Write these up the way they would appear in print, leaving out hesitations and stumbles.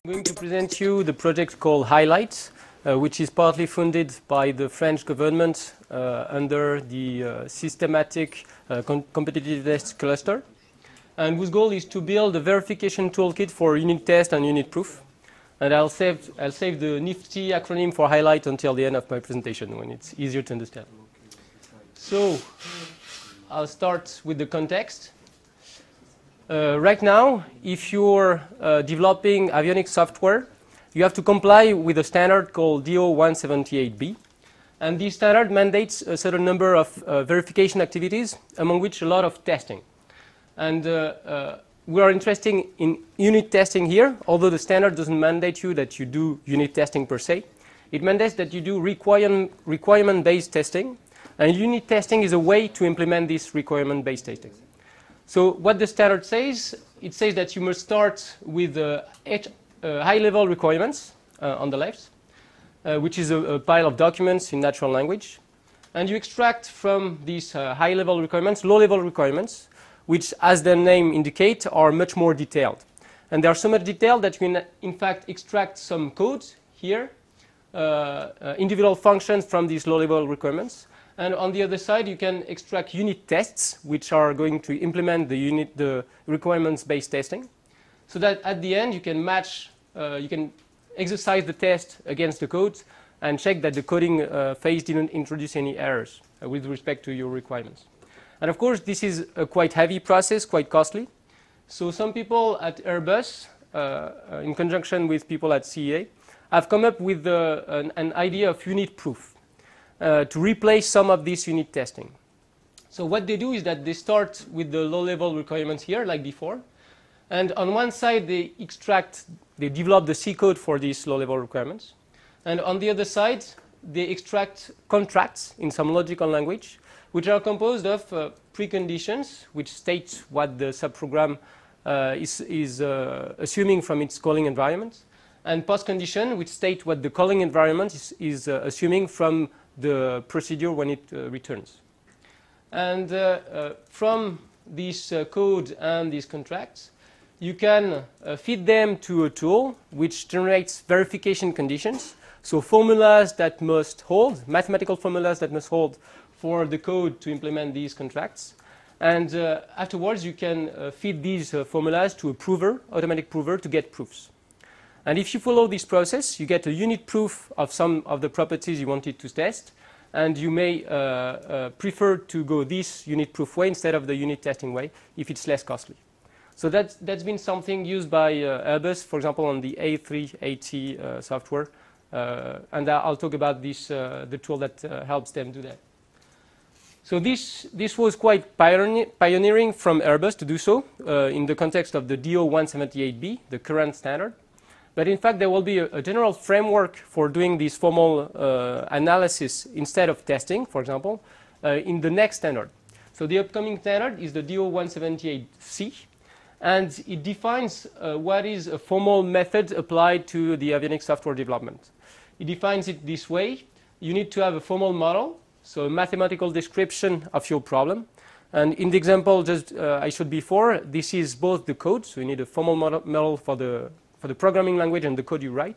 I'm going to present you the project called HI-LITE, which is partly funded by the French government under the Systematic Competitiveness Cluster, and whose goal is to build a verification toolkit for unit test and unit proof. And I'll save the nifty acronym for HI-LITE until the end of my presentation, when it's easier to understand. So I'll start with the context. Right now, if you're developing avionics software, you have to comply with a standard called DO-178B. And this standard mandates a certain number of verification activities, among which a lot of testing. And we are interested in unit testing here, although the standard doesn't mandate you that you do unit testing per se. It mandates that you do requirement-based testing, and unit testing is a way to implement this requirement-based testing. So what the standard says, it says that you must start with high-level requirements on the left, which is a pile of documents in natural language. And you extract from these high-level requirements, low-level requirements, which, as their name indicate, are much more detailed. And they are so much detailed that you can, in fact, extract some codes here, individual functions from these low-level requirements. And on the other side, you can extract unit tests, which are going to implement the requirements-based testing, so that at the end you can match, you can exercise the test against the codes and check that the coding phase didn't introduce any errors with respect to your requirements. And of course, this is a quite heavy process, quite costly. So some people at Airbus, in conjunction with people at CEA, have come up with an idea of unit proof to replace some of this unit testing. So what they do is that they start with the low-level requirements here, like before. And on one side, they develop the C code for these low-level requirements. And on the other side, they extract contracts in some logical language, which are composed of preconditions, which state what the subprogram is assuming from its calling environment, and postcondition, which state what the calling environment is assuming from the procedure when it returns. And from this code and these contracts, you can feed them to a tool which generates verification conditions, so formulas that must hold, mathematical formulas that must hold for the code to implement these contracts. And afterwards, you can feed these formulas to a prover, automatic prover, to get proofs. And if you follow this process, you get a unit proof of some of the properties you wanted to test. And you may prefer to go this unit proof way instead of the unit testing way if it's less costly. So that's been something used by Airbus, for example, on the A380 software. And I'll talk about this, the tool that helps them do that. So this was quite pioneering from Airbus to do so in the context of the DO-178B, the current standard. But in fact, there will be a general framework for doing this formal analysis instead of testing, for example, in the next standard. So the upcoming standard is the DO-178C, and it defines what is a formal method applied to the avionics software development. It defines it this way. You need to have a formal model, so a mathematical description of your problem. And in the example just I showed before, this is both the code, so you need a formal model for the programming language and the code you write,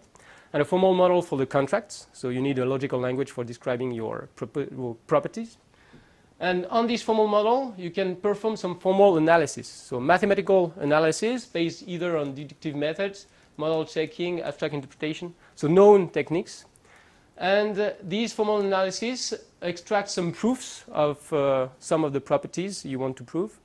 and a formal model for the contracts, so you need a logical language for describing your properties. And on this formal model, you can perform some formal analysis, so mathematical analysis based either on deductive methods, model checking, abstract interpretation, so known techniques. And these formal analysis extract some proofs of some of the properties you want to prove.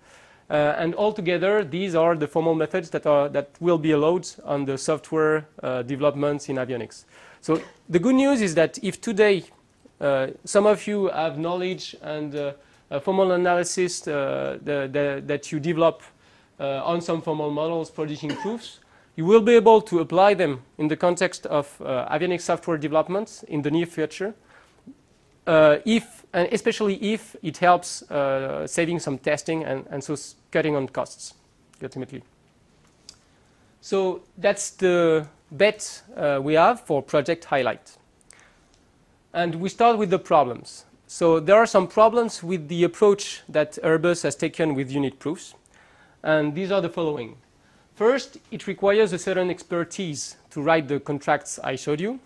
And altogether, these are the formal methods that will be allowed on the software developments in avionics. So the good news is that if today some of you have knowledge and formal analysis that you develop on some formal models producing proofs, you will be able to apply them in the context of avionics software development in the near future, and especially if it helps saving some testing and so cutting on costs, ultimately. So that's the bet we have for Project HI-LITE. And we start with the problems. So there are some problems with the approach that Airbus has taken with unit proofs. And these are the following. First, it requires a certain expertise to write the contracts I showed you,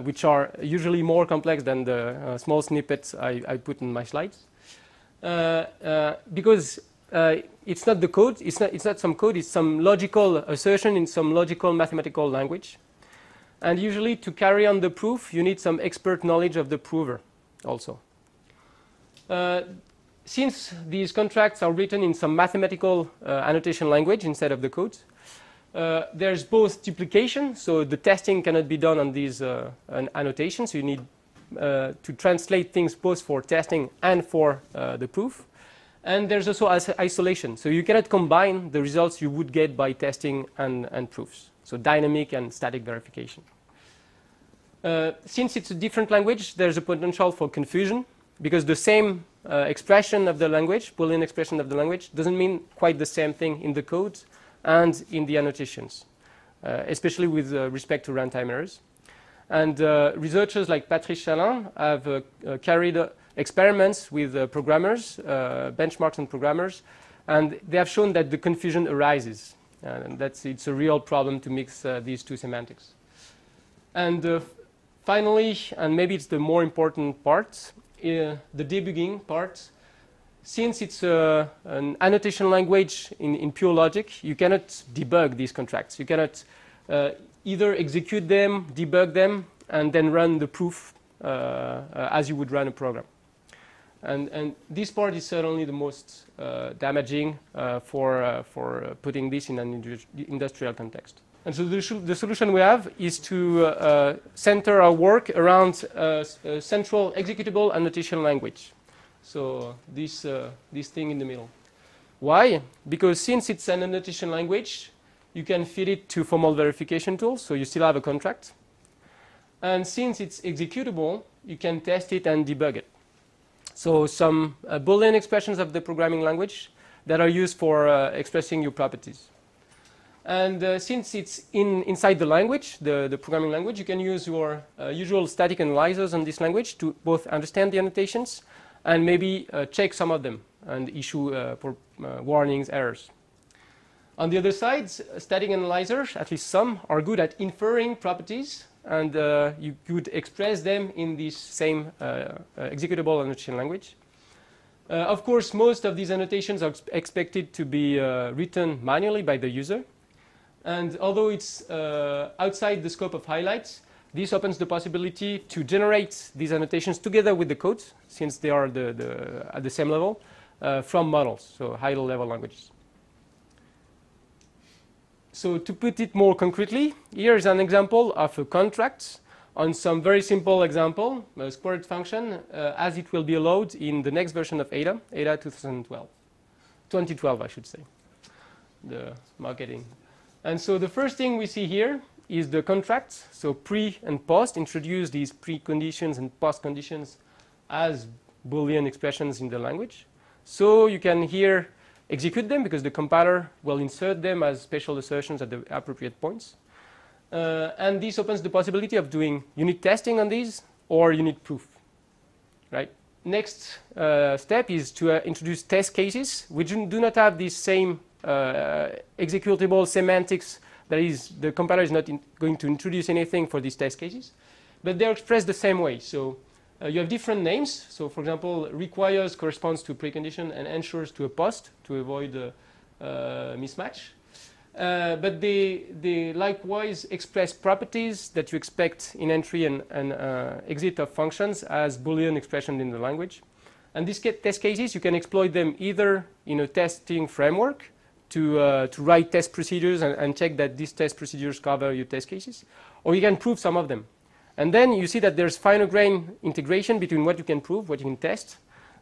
which are usually more complex than the small snippets I put in my slides. Because it's not the code, it's not some code, it's some logical assertion in some logical mathematical language. And usually to carry on the proof, you need some expert knowledge of the prover also. Since these contracts are written in some mathematical annotation language instead of the code, there's both duplication, so the testing cannot be done on these annotations. You need to translate things both for testing and for the proof. And there's also isolation, so you cannot combine the results you would get by testing and proofs. So dynamic and static verification. Since it's a different language, there's a potential for confusion, because the same expression of the language, Boolean expression of the language, doesn't mean quite the same thing in the code and in the annotations, especially with respect to runtime errors. And researchers like Patrice Chalin have carried experiments with programmers, benchmarks on programmers, and they have shown that the confusion arises. And it's a real problem to mix these two semantics. And finally, and maybe it's the more important part, the debugging part. Since it's an annotation language in pure logic, you cannot debug these contracts. You cannot either execute them, debug them, and then run the proof as you would run a program. And this part is certainly the most damaging for putting this in an industrial context. And so the solution we have is to center our work around a central executable annotation language. So this thing in the middle. Why? Because since it's an annotation language, you can feed it to formal verification tools, so you still have a contract. And since it's executable, you can test it and debug it. So some Boolean expressions of the programming language that are used for expressing your properties. And since it's inside the language, the programming language, you can use your usual static analyzers on this language to both understand the annotations and maybe check some of them and issue warnings, errors. On the other side, static analyzers, at least some, are good at inferring properties, and you could express them in this same executable annotation language. Of course, most of these annotations are expected to be written manually by the user. And although it's outside the scope of HI-LITE, this opens the possibility to generate these annotations together with the code, since they are at the same level, from models, so higher level languages. So to put it more concretely, here is an example of a contract on some very simple example, a squared function, as it will be allowed in the next version of Ada, Ada 2012, I should say, the marketing. And so the first thing we see here is the contracts. So pre and post introduce these preconditions and post conditions as Boolean expressions in the language. So you can here execute them because the compiler will insert them as special assertions at the appropriate points. And this opens the possibility of doing unit testing on these or unit proof. Right? Next step is to introduce test cases which do not have this same executable semantics. That is, the compiler is not going to introduce anything for these test cases, but they're expressed the same way. So you have different names. So for example, requires corresponds to a precondition and ensures to a post to avoid mismatch. But they likewise express properties that you expect in entry and exit of functions as Boolean expression in the language. And these test cases, you can exploit them either in a testing framework to write test procedures and check that these test procedures cover your test cases, or you can prove some of them. And then you see that there's finer grain integration between what you can prove, what you can test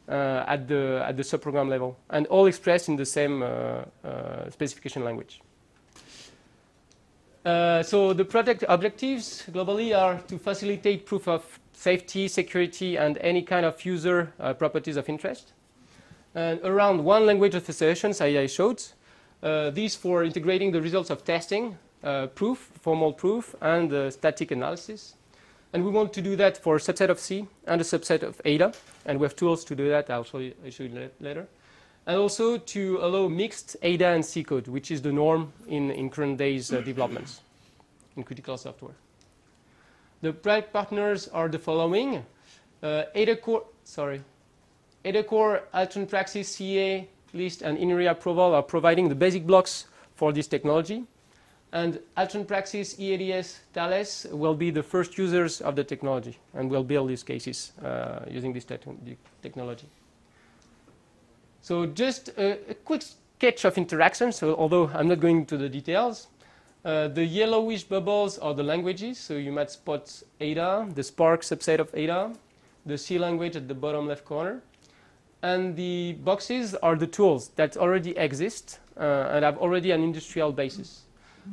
at the subprogram level, and all expressed in the same specification language. So the project objectives globally are to facilitate proof of safety, security, and any kind of user properties of interest. And around one language of assertions I showed, these for integrating the results of testing, proof, formal proof, and static analysis. And we want to do that for a subset of C and a subset of Ada. And we have tools to do that. I'll show you later. And also to allow mixed Ada and C code, which is the norm in current days developments. in critical software. The project partners are the following. AdaCore, HI-LITE Contracts, CEA, LIST, and INRIA approval are providing the basic blocks for this technology. And HI-LITE Contracts, EADS, Thales will be the first users of the technology and will build these cases using this technology. So just a quick sketch of interaction. So although I'm not going into the details, the yellowish bubbles are the languages. So you might spot Ada, the Spark subset of Ada, the C language at the bottom left corner. And the boxes are the tools that already exist and have already an industrial basis.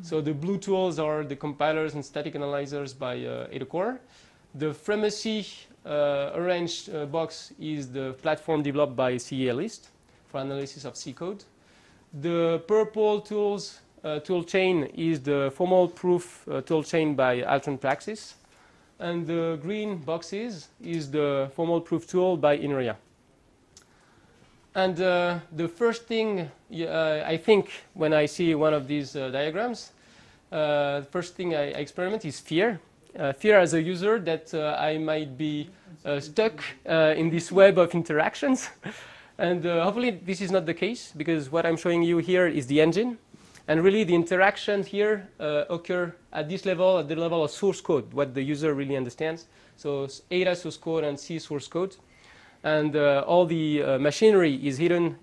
So the blue tools are the compilers and static analyzers by AdaCore. The Frama-C orange box is the platform developed by CEA LIST for analysis of C code. The purple tools tool chain is the formal proof tool chain by HI-LITE Contracts. And the green boxes is the formal proof tool by INRIA. And the first thing I think when I see one of these diagrams, the first thing I experiment is fear. Fear as a user that I might be stuck in this web of interactions. And hopefully this is not the case, because what I'm showing you here is the engine. And really the interactions here occur at this level, at the level of source code, what the user really understands. So Ada source code and C source code. And all the machinery is hidden,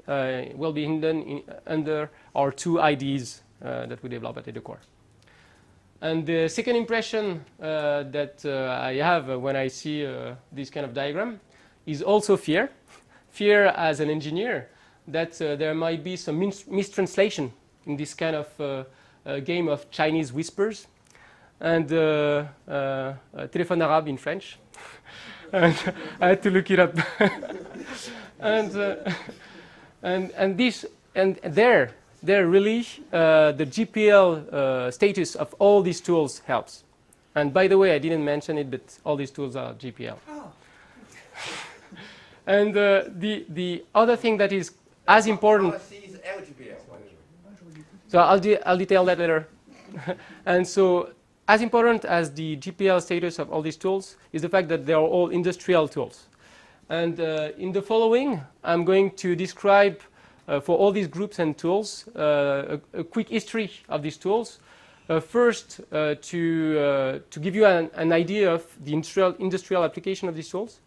will be hidden under our two IDEs that we develop at AdaCore. And the second impression that I have when I see this kind of diagram is also fear. Fear as an engineer that there might be some mistranslation in this kind of game of Chinese whispers. And téléphone arabe in French. And I had to look it up. and there really the GPL status of all these tools helps. And by the way, I didn't mention it, but all these tools are GPL. Oh. And the other thing that is as important. So I'll detail that later. And so, as important as the GPL status of all these tools is the fact that they are all industrial tools. And in the following, I'm going to describe for all these groups and tools a quick history of these tools. First, to give you an idea of the industrial application of these tools.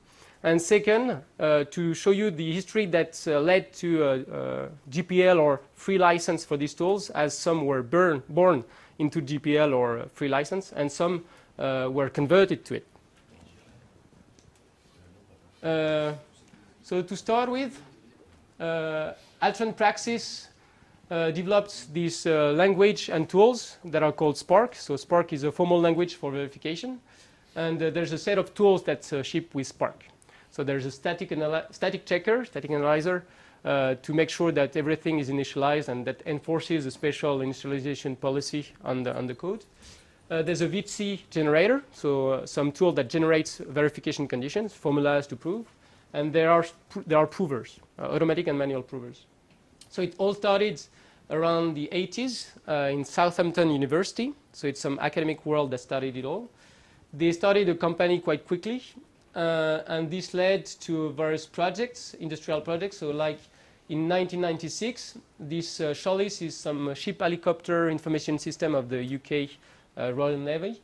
And second, to show you the history that led to GPL or free license for these tools, as some were born into GPL or free license, and some were converted to it. So to start with, HI-LITE Contracts developed this language and tools that are called SPARK. So SPARK is a formal language for verification. And there's a set of tools that ship with SPARK. So there's a static checker, static analyzer, to make sure that everything is initialized and that enforces a special initialization policy on the code. There's a VC generator, so some tool that generates verification conditions, formulas to prove. And there are provers, automatic and manual provers. So it all started around the 80s in Southampton University. So it's some academic world that started it all. They started a company quite quickly. And this led to various projects, industrial projects. So like in 1996, this SHI-LITE is some ship helicopter information system of the UK Royal Navy,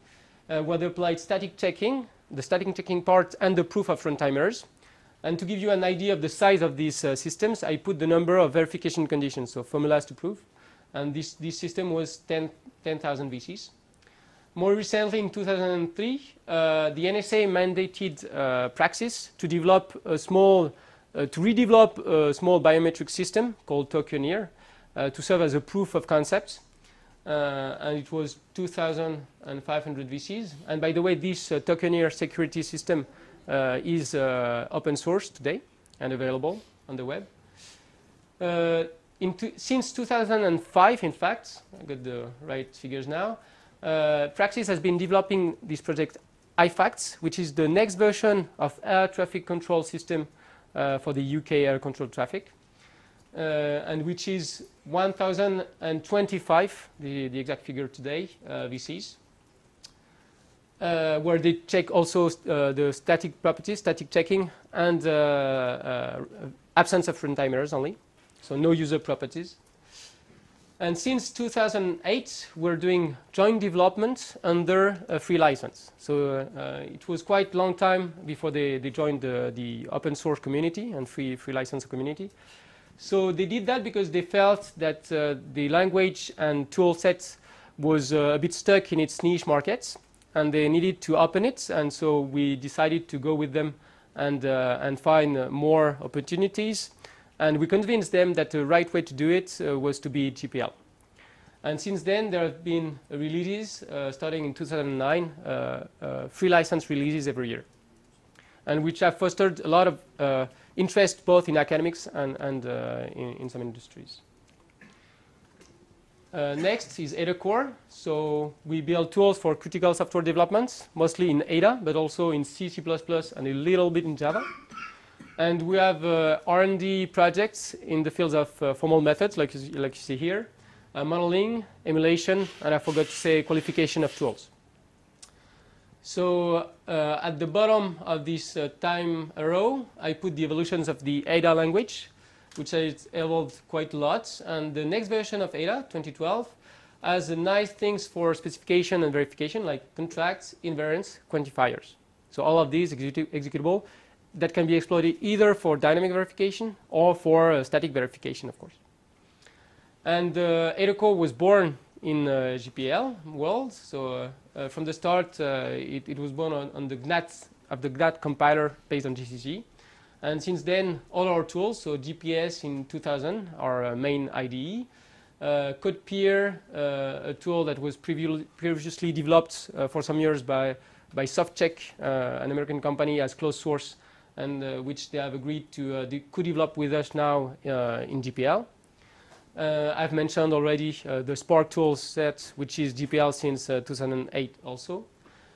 where they applied static checking, the static checking part, and the proof of runtimers. And to give you an idea of the size of these systems, I put the number of verification conditions, so formulas to prove. And this system was 10,000 VCs. More recently, in 2003, the NSA mandated Praxis to develop a small, to redevelop a small biometric system called Tokeneer to serve as a proof of concept. And it was 2,500 VCs. And by the way, this Tokeneer security system is open source today and available on the web. Since 2005, in fact, I got the right figures now, Praxis has been developing this project IFACTS, which is the next version of air traffic control system for the UK air control traffic, and which is 1,025, the exact figure today, VCs. where they check also the static properties, static checking, and absence of runtime errors only, so no user properties. And since 2008, we're doing joint development under a free license. So it was quite a long time before they joined the open source community and free license community. So they did that because they felt that the language and tool set was a bit stuck in its niche markets, and they needed to open it. And so we decided to go with them and find more opportunities. And we convinced them that the right way to do it was to be GPL. And since then, there have been releases starting in 2009, free license releases every year, and which have fostered a lot of interest both in academics and in some industries. Next is AdaCore. So we build tools for critical software development, mostly in Ada, but also in C, C++, and a little bit in Java. And we have R&D projects in the fields of formal methods, like you see here, modeling, emulation, and I forgot to say qualification of tools. So at the bottom of this time arrow, I put the evolutions of the Ada language, which has evolved quite a lot. And the next version of Ada, 2012, has nice things for specification and verification, like contracts, invariants, quantifiers. So all of these executable that can be exploited either for dynamic verification or for static verification, of course. And AdaCore was born in GPL world. So from the start, it was born on the GNAT compiler based on GCC. And since then, all our tools, so GPS in 2000, our main IDE, CodePeer, a tool that was previously developed for some years by SoftCheck, an American company, as closed source, and which they have agreed to co-develop with us now in GPL. I've mentioned already the SPARK tool set, which is GPL since 2008 also.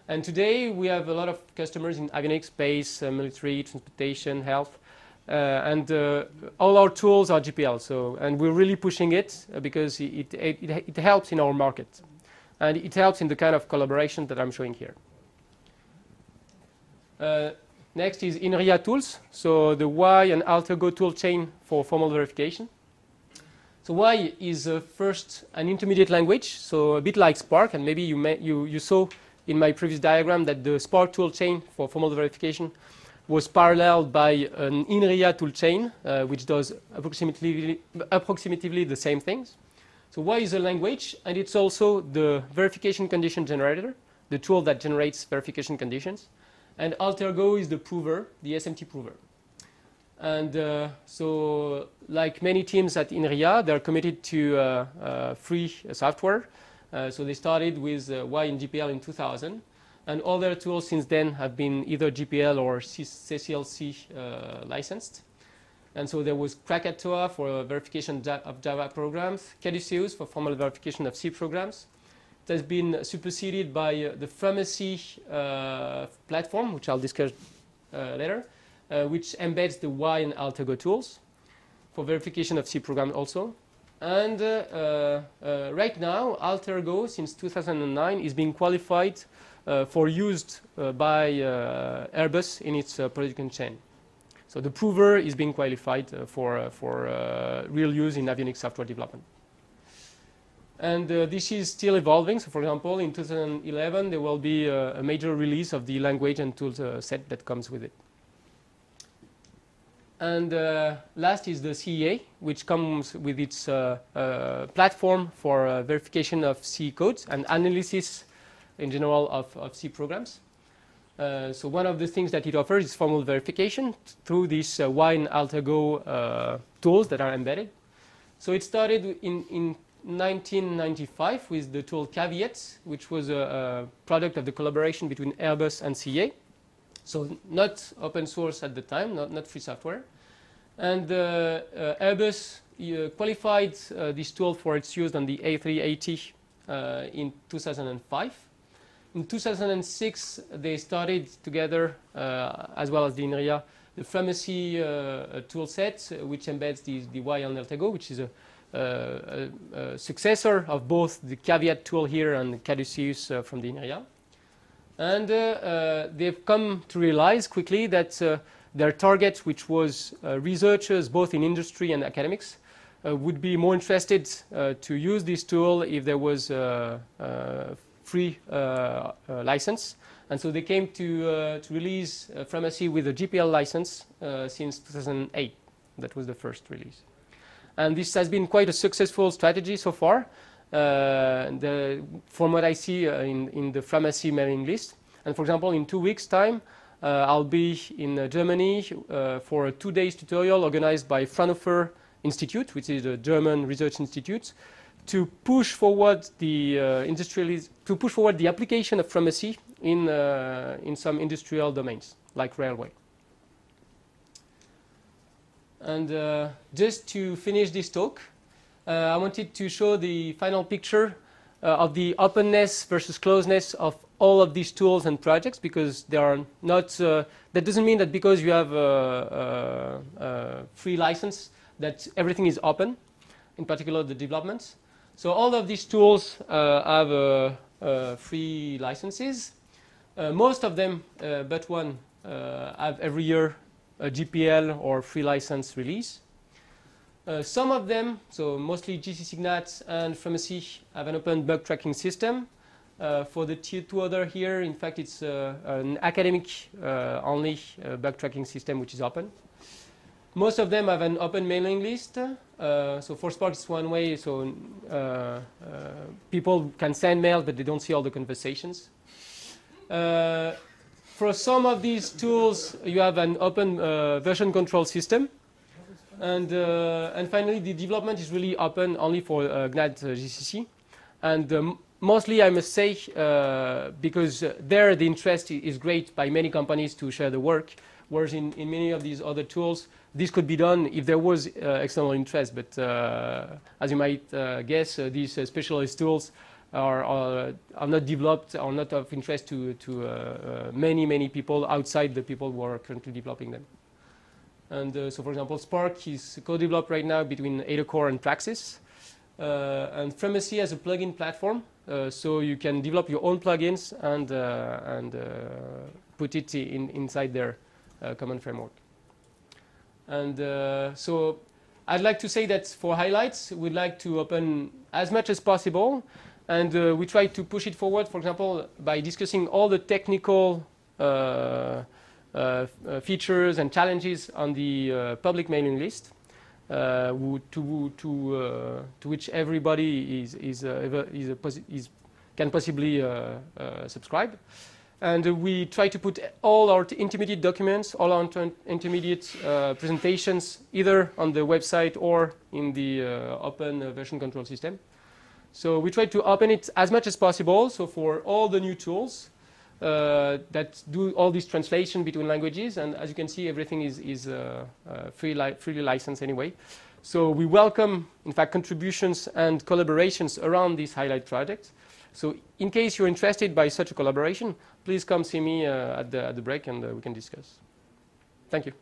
And today we have a lot of customers in avionics, space, military, transportation, health, and all our tools are GPL. So, and we're really pushing it because it helps in our market, and it helps in the kind of collaboration that I'm showing here. Next is INRIA tools, so the Y and Alt-Ergo tool chain for formal verification. So Y is first an intermediate language, so a bit like Spark, and maybe you saw in my previous diagram that the Spark tool chain for formal verification was paralleled by an INRIA tool chain, which does approximately the same things. So Y is a language, and it's also the verification condition generator, the tool that generates verification conditions. And Alt-Ergo is the prover, the SMT prover. And so, like many teams at INRIA, they're committed to free software. So they started with Y in GPL in 2000. And all their tools since then have been either GPL or CCLC licensed. And so there was Krakatoa for verification of Java programs, Caduceus for formal verification of C programs. It has been superseded by the Frama-C platform, which I'll discuss later, which embeds the Y and Alt-Ergo tools for verification of C programs also. And right now, Alt-Ergo, since 2009, is being qualified for used by Airbus in its production chain. So the prover is being qualified for real use in avionics software development. And this is still evolving. So for example, in 2011, there will be a major release of the language and tools set that comes with it. And last is the CEA, which comes with its platform for verification of C codes and analysis in general of C programs. So one of the things that it offers is formal verification through these Y and Alt-Ergo tools that are embedded. So it started in 1995 with the tool Caveat, which was a product of the collaboration between Airbus and CEA. So not open source at the time, not free software. And Airbus qualified this tool for its use on the A380 in 2005. In 2006, they started together, as well as the INRIA, the Frama-C tool set, which embeds the Y and Alt-Ergo, which is a successor of both the Caveat tool here and Caduceus from the INRIA. And they've come to realize quickly that their target, which was researchers both in industry and academics, would be more interested to use this tool if there was a free license. And so they came to release Frama-C with a GPL license since 2008. That was the first release. And this has been quite a successful strategy so far, from what I see in the Frama-C mailing list. And for example, in 2 weeks' time, I'll be in Germany for a 2-day tutorial organized by Fraunhofer Institute, which is a German research institute, to push forward the to push forward the application of Frama-C in some industrial domains like railway. And just to finish this talk, I wanted to show the final picture of the openness versus closeness of all of these tools and projects, because they are not. That doesn't mean that because you have a free license that everything is open, in particular the developments. So all of these tools have free licenses. Most of them, but one, have every year a GPL or free license release. Some of them, so mostly GCCignat and Frama-C, have an open bug tracking system. For the tier 2 other here, in fact, it's an academic only bug tracking system which is open. Most of them have an open mailing list. So for Spark, it's one way. So people can send mail, but they don't see all the conversations. For some of these tools, you have an open version control system. And finally, the development is really open only for GNAT GCC. And mostly, I must say, because there the interest is great by many companies to share the work, whereas in many of these other tools, this could be done if there was external interest. But as you might guess, these specialist tools are not developed, are not of interest to many people outside the people who are currently developing them. And so, for example, Spark is co-developed right now between AdaCore and Praxis. And Frama-C has a plugin platform, so you can develop your own plugins and put it inside their common framework. And so I'd like to say that for HI-LITE, we'd like to open as much as possible. And we try to push it forward, for example, by discussing all the technical features and challenges on the public mailing list, to which everybody can possibly subscribe. And we try to put all our intermediate documents, all our intermediate presentations, either on the website or in the open version control system. So we try to open it as much as possible. So for all the new tools that do all this translation between languages, and as you can see, everything is freely licensed anyway. So we welcome, in fact, contributions and collaborations around this HI-LITE project. So in case you're interested by such a collaboration, please come see me at the break and we can discuss. Thank you.